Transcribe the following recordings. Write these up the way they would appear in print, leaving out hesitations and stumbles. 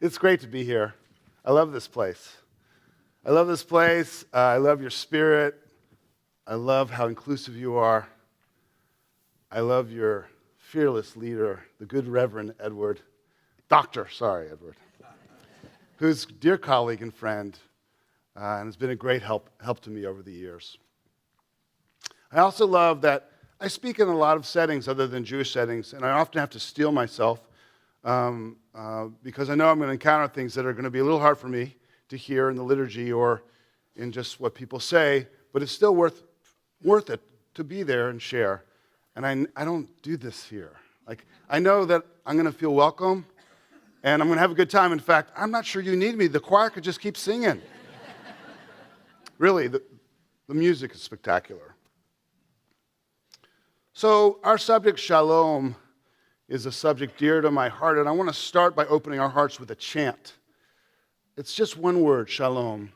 It's great to be here. I love this place. I love this place. I love your spirit. I love how inclusive you are. I love your fearless leader, the good Reverend Edward. Edward, who's a dear colleague and friend, and has been a great help to me over the years. I also love that I speak in a lot of settings other than Jewish settings, and I often have to steel myself because I know I'm going to encounter things that are going to be a little hard for me to hear in the liturgy or in just what people say, but it's still worth it to be there and share. And I don't do this here. Like, I know that I'm going to feel welcome, and I'm going to have a good time. In fact, I'm not sure you need me. The choir could just keep singing. Really, the music is spectacular. So our subject, Shalom, is a subject dear to my heart, and I want to start by opening our hearts with a chant. It's just one word, Shalom,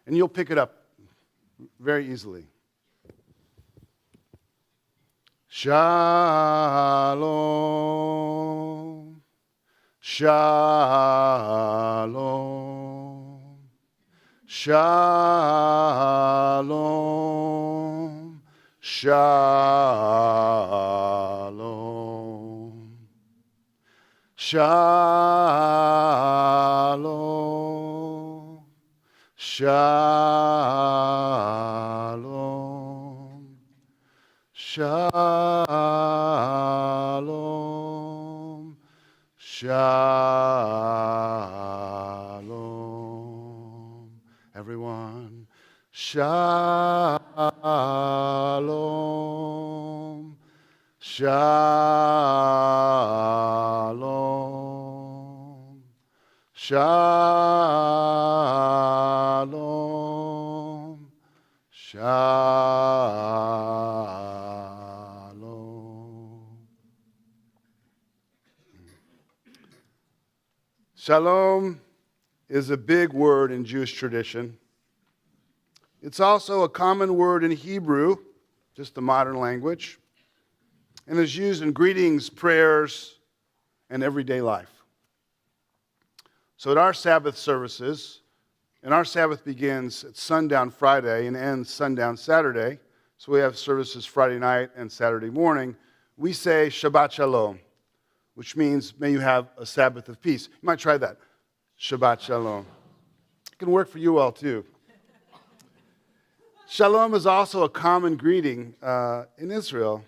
and you'll pick it up very easily. Shalom, Shalom, Shalom, Shalom, Shalom, Shalom, Shalom, Shalom. Everyone, Shalom, Shalom, Shalom, Shalom. Shalom is a big word in Jewish tradition. It's also a common word in Hebrew, just the modern language, and is used in greetings, prayers, and everyday life. So at our Sabbath services, and our Sabbath begins at sundown Friday and ends sundown Saturday, so we have services Friday night and Saturday morning, we say Shabbat Shalom, which means may you have a Sabbath of peace. You might try that. Shabbat Shalom. It can work for you all too. Shalom is also a common greeting in Israel.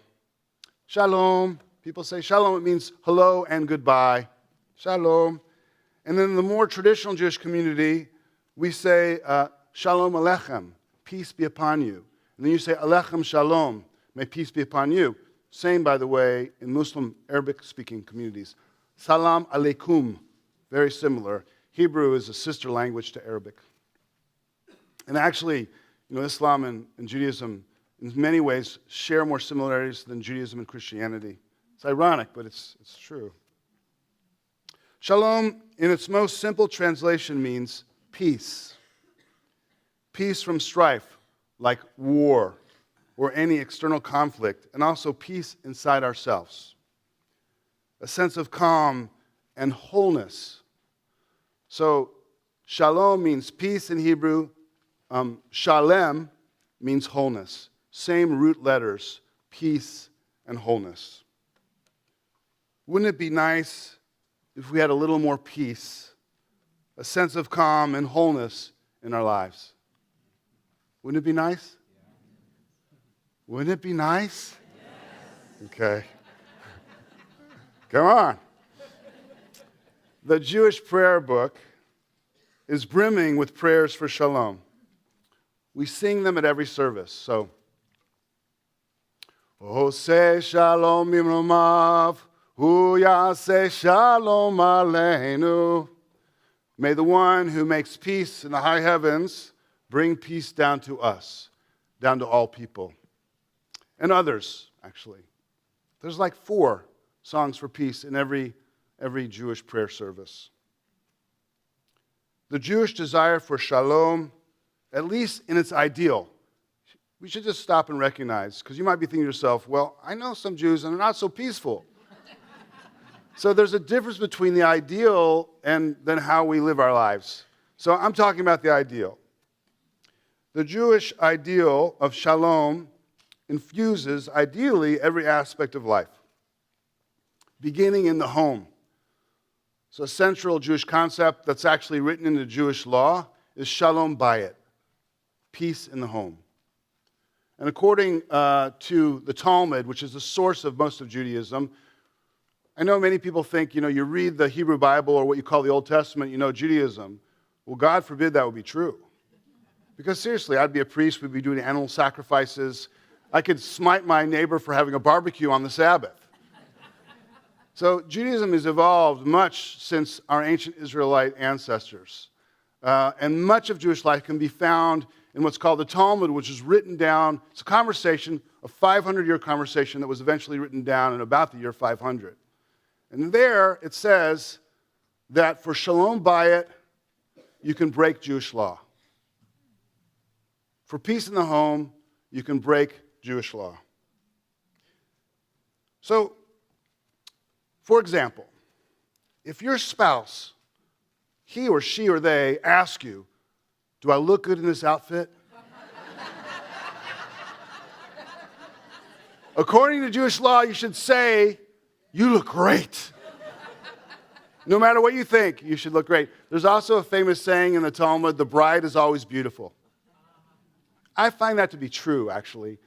Shalom. People say shalom. It means hello and goodbye. Shalom. And then in the more traditional Jewish community, we say shalom aleichem, peace be upon you. And then you say aleichem shalom, may peace be upon you. Same, by the way, in Muslim Arabic-speaking communities. Salam alaikum, very similar. Hebrew is a sister language to Arabic. And actually, Islam and Judaism, in many ways, share more similarities than Judaism and Christianity. It's ironic, but it's true. Shalom, in its most simple translation, means peace. Peace from strife, like war or any external conflict, and also peace inside ourselves. A sense of calm and wholeness. So, shalom means peace in Hebrew. Shalem means wholeness. Same root letters, peace and wholeness. Wouldn't it be nice if we had a little more peace, a sense of calm and wholeness in our lives? Wouldn't it be nice? Wouldn't it be nice? Yes. Okay. Come on. The Jewish prayer book is brimming with prayers for shalom. We sing them at every service. So, Oseh shalom imromav, hu yaseh shalom aleinu. May the one who makes peace in the high heavens bring peace down to us, down to all people. And others, actually. There's like 4 songs for peace in every Jewish prayer service. The Jewish desire for shalom, at least in its ideal, we should just stop and recognize, because you might be thinking to yourself, well, I know some Jews and they're not so peaceful. So there's a difference between the ideal and then how we live our lives. So I'm talking about the ideal. The Jewish ideal of shalom infuses, ideally, every aspect of life, beginning in the home. So a central Jewish concept that's actually written into Jewish law is shalom bayit, peace in the home. And according to the Talmud, which is the source of most of Judaism, I know many people think, you read the Hebrew Bible or what you call the Old Testament, you know Judaism. Well, God forbid that would be true. Because seriously, I'd be a priest, we'd be doing animal sacrifices. I could smite my neighbor for having a barbecue on the Sabbath. So Judaism has evolved much since our ancient Israelite ancestors. And much of Jewish life can be found in what's called the Talmud, which is written down. It's a conversation, a 500-year conversation that was eventually written down in about the year 500. And there it says that for shalom bayit, you can break Jewish law. For peace in the home, you can break Jewish law. So, for example, if your spouse, he or she or they ask you, do I look good in this outfit? According to Jewish law, you should say, you look great. No matter what you think, you should look great. There's also a famous saying in the Talmud, the bride is always beautiful. I find that to be true, actually.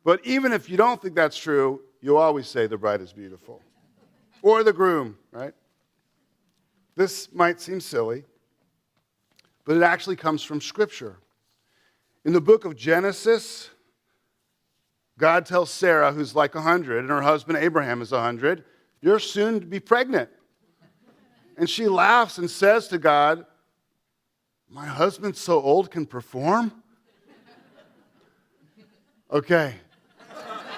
But even if you don't think that's true, you'll always say the bride is beautiful. Or the groom, right? This might seem silly, but it actually comes from Scripture. In the book of Genesis, God tells Sarah, who's like 100, and her husband Abraham is 100, you're soon to be pregnant. And she laughs and says to God, my husband so old can perform? Okay.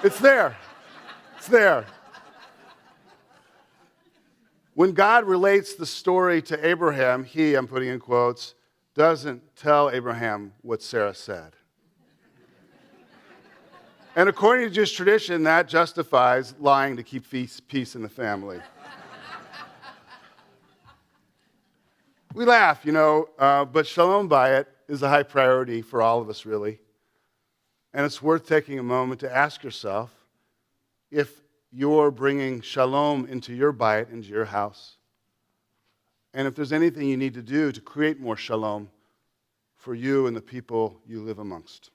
It's there. It's there. When God relates the story to Abraham, he, I'm putting in quotes, doesn't tell Abraham what Sarah said. And according to Jewish tradition, that justifies lying to keep peace in the family. We laugh, but shalom bayit is a high priority for all of us, really. And it's worth taking a moment to ask yourself if you're bringing shalom into your bayit, into your house. And if there's anything you need to do to create more shalom for you and the people you live amongst.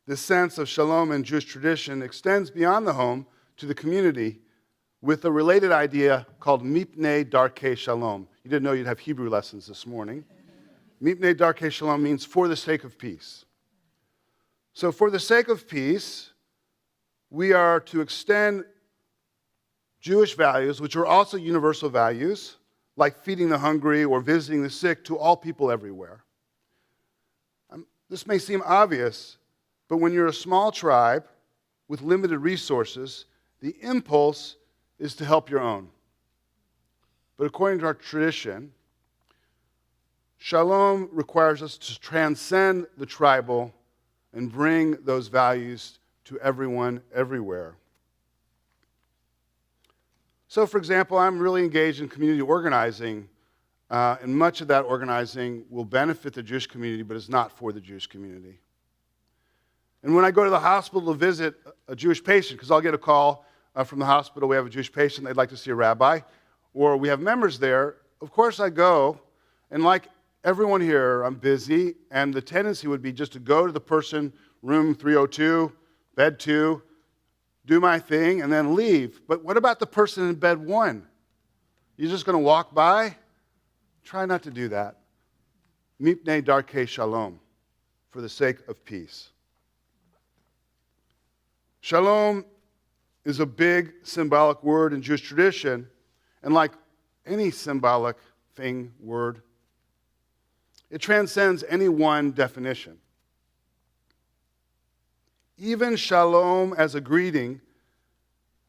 This sense of shalom in Jewish tradition extends beyond the home to the community with a related idea called mipnei darkei shalom. You didn't know you'd have Hebrew lessons this morning. Mipnei darkei shalom means for the sake of peace. So for the sake of peace, we are to extend Jewish values, which are also universal values, like feeding the hungry or visiting the sick, to all people everywhere. This may seem obvious, but when you're a small tribe with limited resources, the impulse is to help your own. But according to our tradition, shalom requires us to transcend the tribal and bring those values to everyone, everywhere. So, for example, I'm really engaged in community organizing, and much of that organizing will benefit the Jewish community, but is not for the Jewish community. And when I go to the hospital to visit a Jewish patient, because I'll get a call from the hospital, we have a Jewish patient, they'd like to see a rabbi, or we have members there, of course I go, and like everyone here, I'm busy, and the tendency would be just to go to the person, room 302, bed 2, do my thing, and then leave. But what about the person in bed 1? You're just going to walk by? Try not to do that. Mipnei darkei shalom, for the sake of peace. Shalom is a big symbolic word in Jewish tradition, and like any symbolic thing, word, it transcends any one definition. Even shalom as a greeting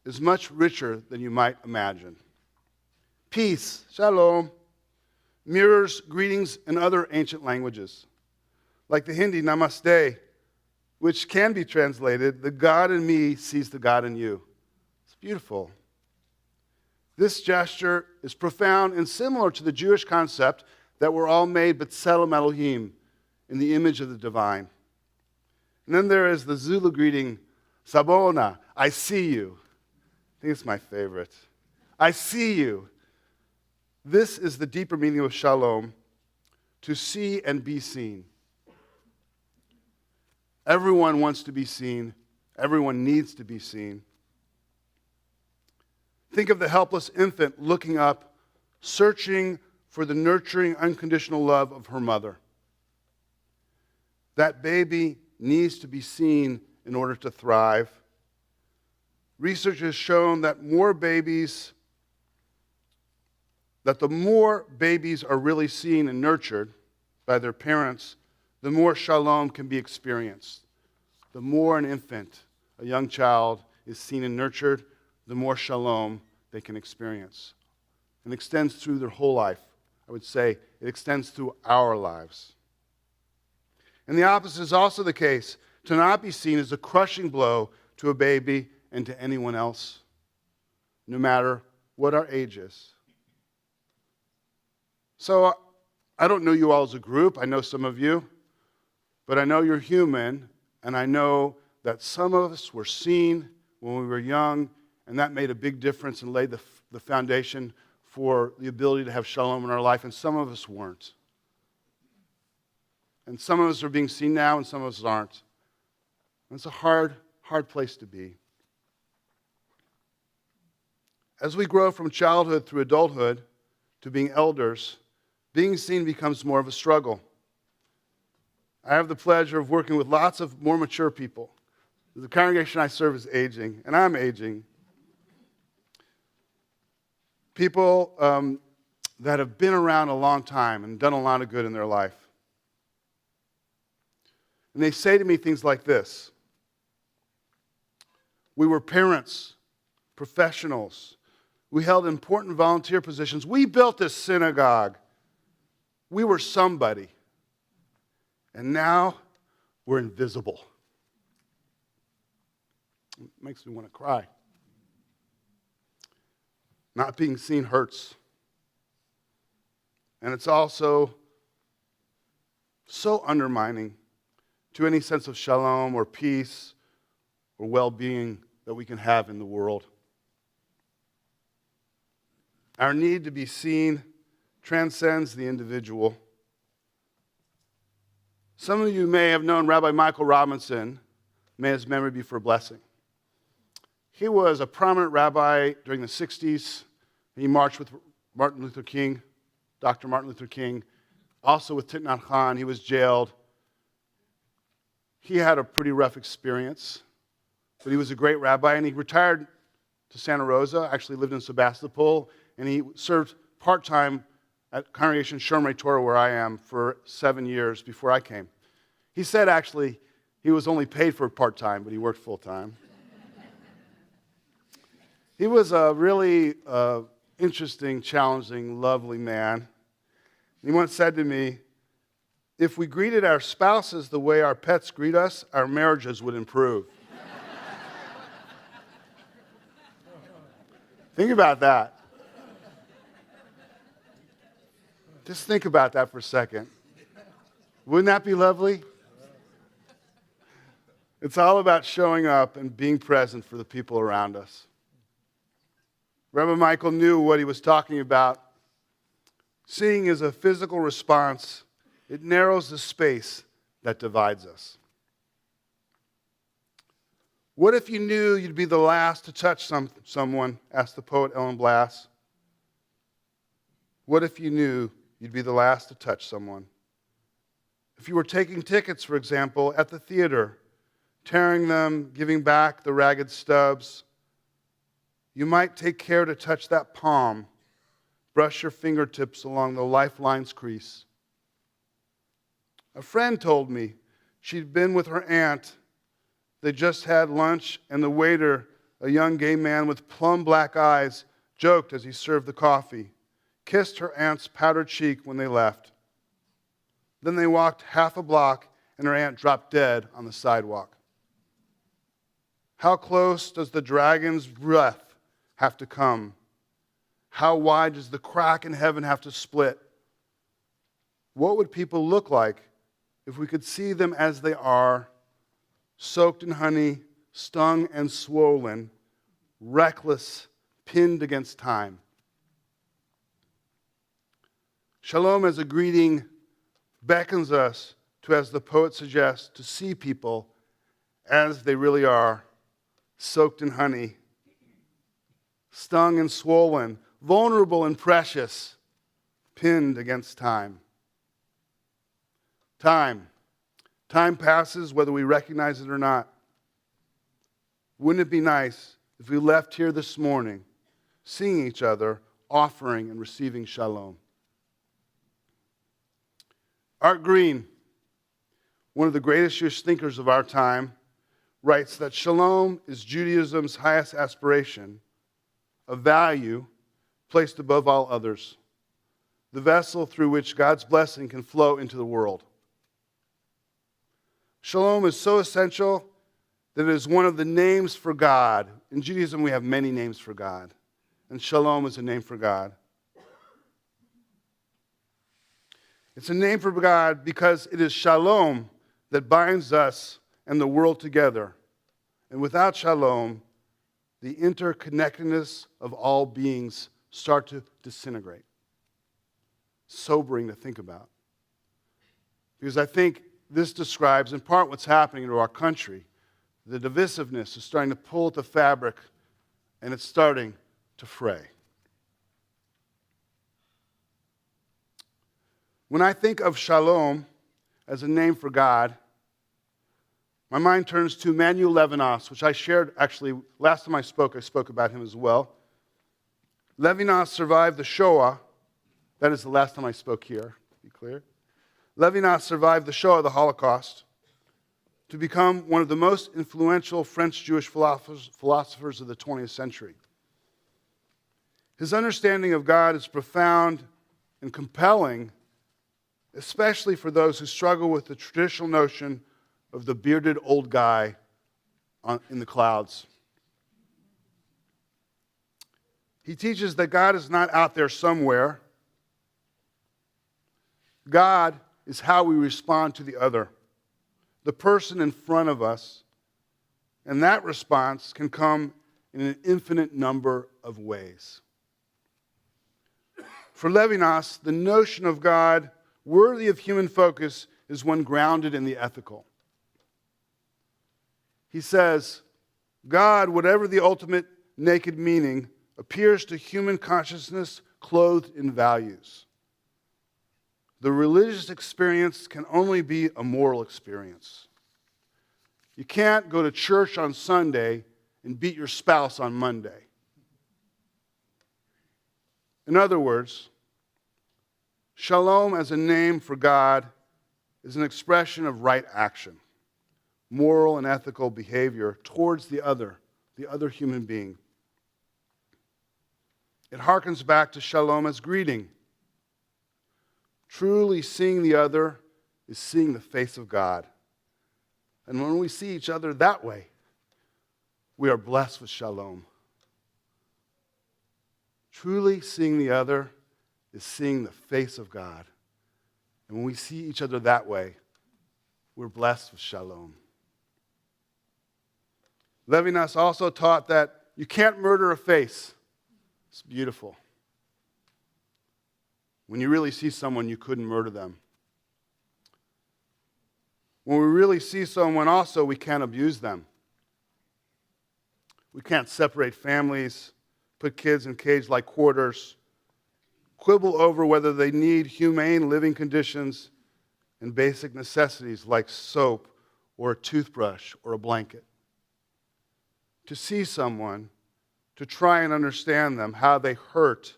is much richer than you might imagine. Peace, shalom, mirrors greetings in other ancient languages, like the Hindi namaste, which can be translated, the God in me sees the God in you. It's It's beautiful. This gesture is profound and similar to the Jewish concept that we're all made b'tselem Elohim, in the image of the divine. And then there is the Zulu greeting, Sabona, I see you. I think it's my favorite. I see you. This is the deeper meaning of shalom, to see and be seen. Everyone wants to be seen. Everyone needs to be seen. Think of the helpless infant looking up, searching for the nurturing, unconditional love of her mother. That baby needs to be seen in order to thrive. Research has shown that the more babies are really seen and nurtured by their parents, the more shalom can be experienced. The more an infant, a young child, is seen and nurtured, the more shalom they can experience. It extends through their whole life. I would say it extends through our lives. And the opposite is also the case. To not be seen is a crushing blow to a baby and to anyone else, no matter what our age is. So I don't know you all as a group. I know some of you. But I know you're human, and I know that some of us were seen when we were young, and that made a big difference and laid the foundation for the ability to have shalom in our life, and some of us weren't. And some of us are being seen now, and some of us aren't. And it's a hard place to be. As we grow from childhood through adulthood to being elders, being seen becomes more of a struggle. I have the pleasure of working with lots of more mature people. The congregation I serve is aging, and I'm aging. People that have been around a long time and done a lot of good in their life. And they say to me things like this. We were parents, professionals. We held important volunteer positions. We built this synagogue. We were somebody. And now we're invisible. It makes me want to cry. Not being seen hurts. And it's also so undermining to any sense of shalom or peace or well-being that we can have in the world. Our need to be seen transcends the individual. Some of you may have known Rabbi Michael Robinson. May his memory be for a blessing. He was a prominent rabbi during the 60s. He marched with Martin Luther King, Dr. Martin Luther King, also with Thich Nhat Hanh. He was jailed. He had a pretty rough experience, but he was a great rabbi, and he retired to Santa Rosa, actually lived in Sebastopol, and he served part-time at Congregation Shomrei Torah, where I am, for 7 years before I came. He said, actually, he was only paid for part-time, but he worked full-time. He was a really interesting, challenging, lovely man. He once said to me, if we greeted our spouses the way our pets greet us, our marriages would improve. Think about that. Just think about that for a second. Wouldn't that be lovely? It's all about showing up and being present for the people around us. Rabbi Michael knew what he was talking about. Seeing is a physical response. It narrows the space that divides us. What if you knew you'd be the last to touch someone, asked the poet Ellen Blass. What if you knew you'd be the last to touch someone? If you were taking tickets, for example, at the theater, tearing them, giving back the ragged stubs, you might take care to touch that palm, brush your fingertips along the lifeline's crease. A friend told me she'd been with her aunt. They just had lunch, and the waiter, a young gay man with plum black eyes, joked as he served the coffee, kissed her aunt's powdered cheek when they left. Then they walked half a block, and her aunt dropped dead on the sidewalk. How close does the dragon's breath have to come? How wide does the crack in heaven have to split? What would people look like if we could see them as they are, soaked in honey, stung and swollen, reckless, pinned against time? Shalom as a greeting beckons us to, as the poet suggests, to see people as they really are, soaked in honey, stung and swollen, vulnerable and precious, pinned against time. Time. Time passes whether we recognize it or not. Wouldn't it be nice if we left here this morning seeing each other, offering and receiving shalom? Art Green, one of the greatest Jewish thinkers of our time, writes that shalom is Judaism's highest aspiration, a value placed above all others, the vessel through which God's blessing can flow into the world. Shalom is so essential that it is one of the names for God. In Judaism, we have many names for God, and shalom is a name for God. It's a name for God because it is shalom that binds us and the world together. And without shalom, the interconnectedness of all beings start to disintegrate. Sobering to think about. Because I think this describes in part what's happening to our country. The divisiveness is starting to pull at the fabric, and it's starting to fray. When I think of shalom as a name for God, my mind turns to Emmanuel Levinas, which I shared actually last time I spoke about him as well. Levinas survived the Shoah. That is the last time I spoke here, to be clear. Levinas survived the Shoah, the Holocaust, to become one of the most influential French Jewish philosophers of the 20th century. His understanding of God is profound and compelling, especially for those who struggle with the traditional notion of the bearded old guy in the clouds. He teaches that God is not out there somewhere. God is how we respond to the other, the person in front of us, and that response can come in an infinite number of ways. For Levinas, the notion of God worthy of human focus is one grounded in the ethical. He says, God, whatever the ultimate naked meaning, appears to human consciousness clothed in values. The religious experience can only be a moral experience. You can't go to church on Sunday and beat your spouse on Monday. In other words, shalom as a name for God is an expression of right action, moral and ethical behavior towards the other human being. It harkens back to shalom as greeting. Truly seeing the other is seeing the face of God. And when we see each other that way, we are blessed with shalom. Truly seeing the other is seeing the face of God. And when we see each other that way, we're blessed with shalom. Levinas also taught that you can't murder a face. It's beautiful. When you really see someone, you couldn't murder them. When we really see someone also, we can't abuse them. We can't separate families, put kids in cage-like quarters, quibble over whether they need humane living conditions and basic necessities like soap or a toothbrush or a blanket. To see someone, to try and understand them, how they hurt,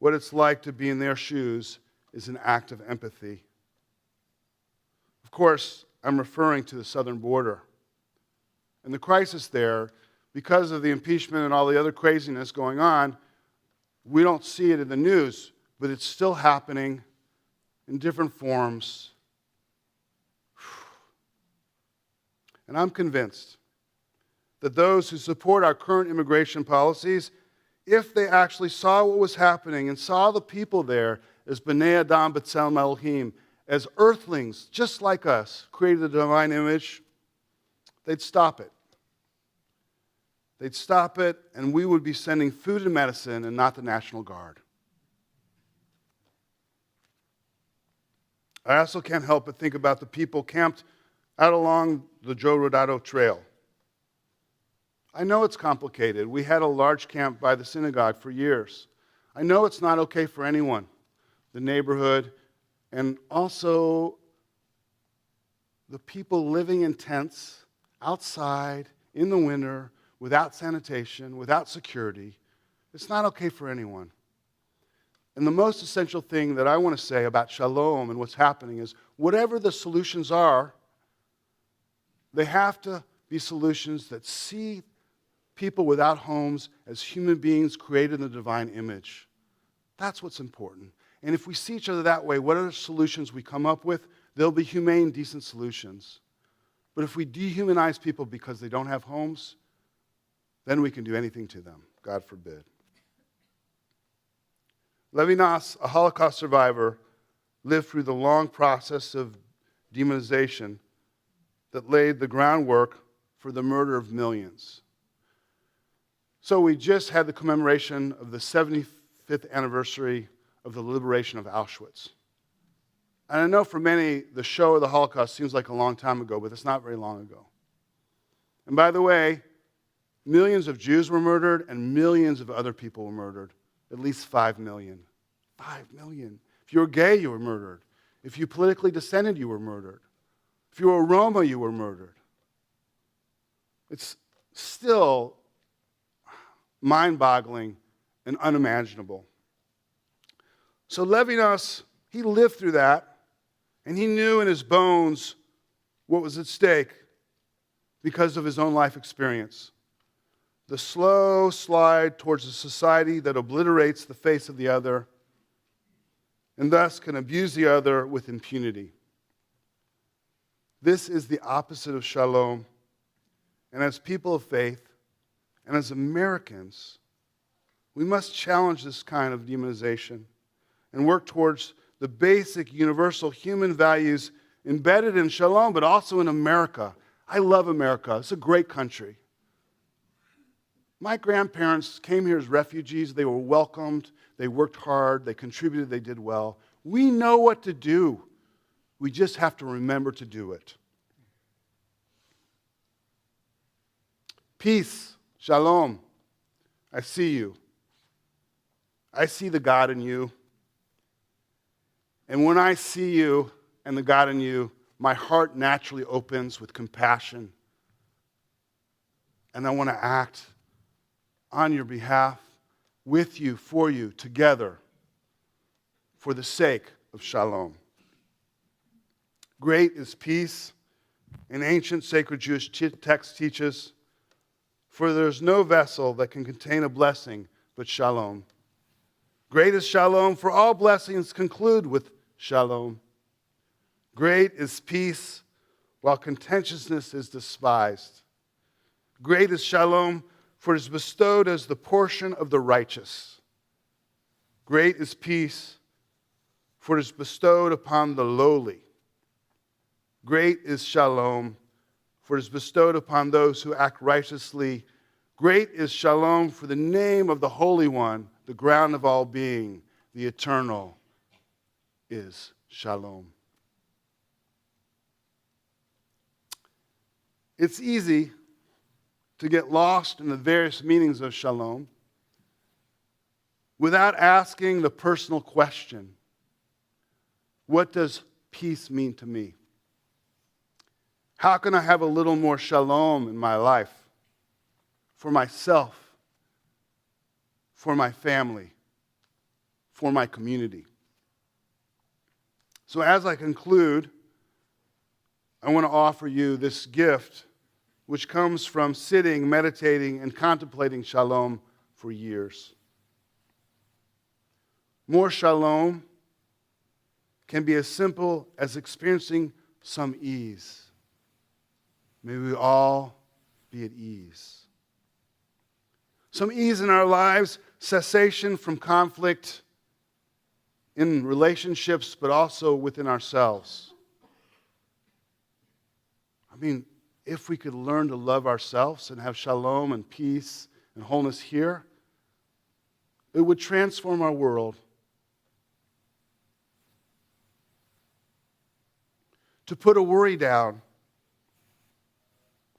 what it's like to be in their shoes, is an act of empathy. Of course, I'm referring to the southern border. And the crisis there, because of the impeachment and all the other craziness going on, we don't see it in the news, but it's still happening in different forms. And I'm convinced that those who support our current immigration policies, if they actually saw what was happening and saw the people there as B'nai Adam B'Tselem Elohim, as earthlings, just like us, created the divine image, they'd stop it. They'd stop it, and we would be sending food and medicine and not the National Guard. I also can't help but think about the people camped out along the Joe Rodado Trail. I know it's complicated. We had a large camp by the synagogue for years. I know it's not okay for anyone, the neighborhood, and also the people living in tents outside in the winter without sanitation, without security. It's not okay for anyone. And the most essential thing that I want to say about shalom and what's happening is whatever the solutions are, they have to be solutions that see people without homes as human beings created in the divine image. That's what's important. And if we see each other that way, whatever solutions we come up with, they'll be humane, decent solutions. But if we dehumanize people because they don't have homes, then we can do anything to them. God forbid. Levinas, a Holocaust survivor, lived through the long process of demonization that laid the groundwork for the murder of millions. So we just had the commemoration of the 75th anniversary of the liberation of Auschwitz. And I know for many, the show of the Holocaust seems like a long time ago, but it's not very long ago. And by the way, millions of Jews were murdered and millions of other people were murdered. At least 5 million. 5 million. If you were gay, you were murdered. If you politically dissented, you were murdered. If you were a Roma, you were murdered. It's still mind-boggling and unimaginable. So Levinas, he lived through that, and he knew in his bones what was at stake because of his own life experience. The slow slide towards a society that obliterates the face of the other and thus can abuse the other with impunity. This is the opposite of shalom. And as people of faith and as Americans, we must challenge this kind of demonization and work towards the basic universal human values embedded in shalom, but also in America. I love America. It's a great country. My grandparents came here as refugees. They were welcomed. They worked hard. They contributed. They did well. We know what to do. We just have to remember to do it. Peace, shalom. I see you. I see the God in you. And when I see you and the God in you, my heart naturally opens with compassion. And I want to act on your behalf, with you, for you, together, for the sake of shalom. Great is peace. An ancient sacred Jewish text teaches, for there's no vessel that can contain a blessing but shalom. Great is shalom, for all blessings conclude with shalom. Great is peace, while contentiousness is despised. Great is shalom, for it is bestowed as the portion of the righteous. Great is peace, for it is bestowed upon the lowly. Great is shalom, for it is bestowed upon those who act righteously. Great is shalom, for the name of the Holy One, the ground of all being, the eternal, is shalom. It's easy to get lost in the various meanings of shalom without asking the personal question, what does peace mean to me? How can I have a little more shalom in my life, for myself, for my family, for my community? So as I conclude, I want to offer you this gift which comes from sitting, meditating, and contemplating shalom for years. More shalom can be as simple as experiencing some ease. May we all be at ease. Some ease in our lives, cessation from conflict in relationships, but also within ourselves. I mean, if we could learn to love ourselves and have shalom and peace and wholeness here, it would transform our world. To put a worry down,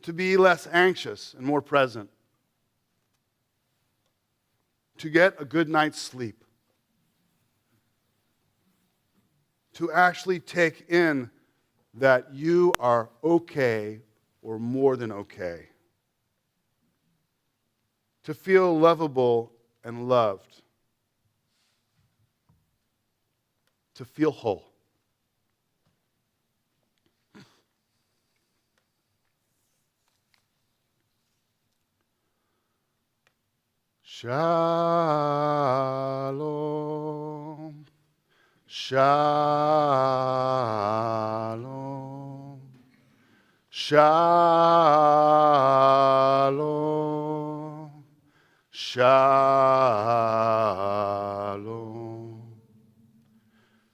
to be less anxious and more present, to get a good night's sleep, to actually take in that you are okay or more than okay, to feel lovable and loved, to feel whole. Shalom, shalom, shalom, shalom,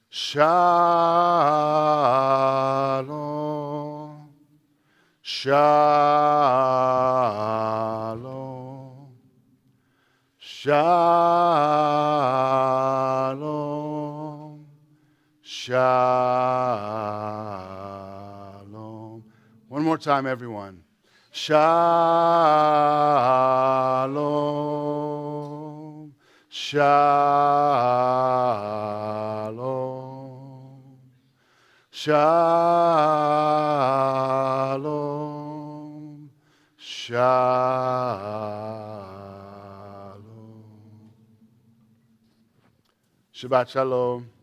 shalom, shalom. Shalom, shalom. One more time, everyone. Shalom, shalom, shalom, shalom. Shabbat shalom.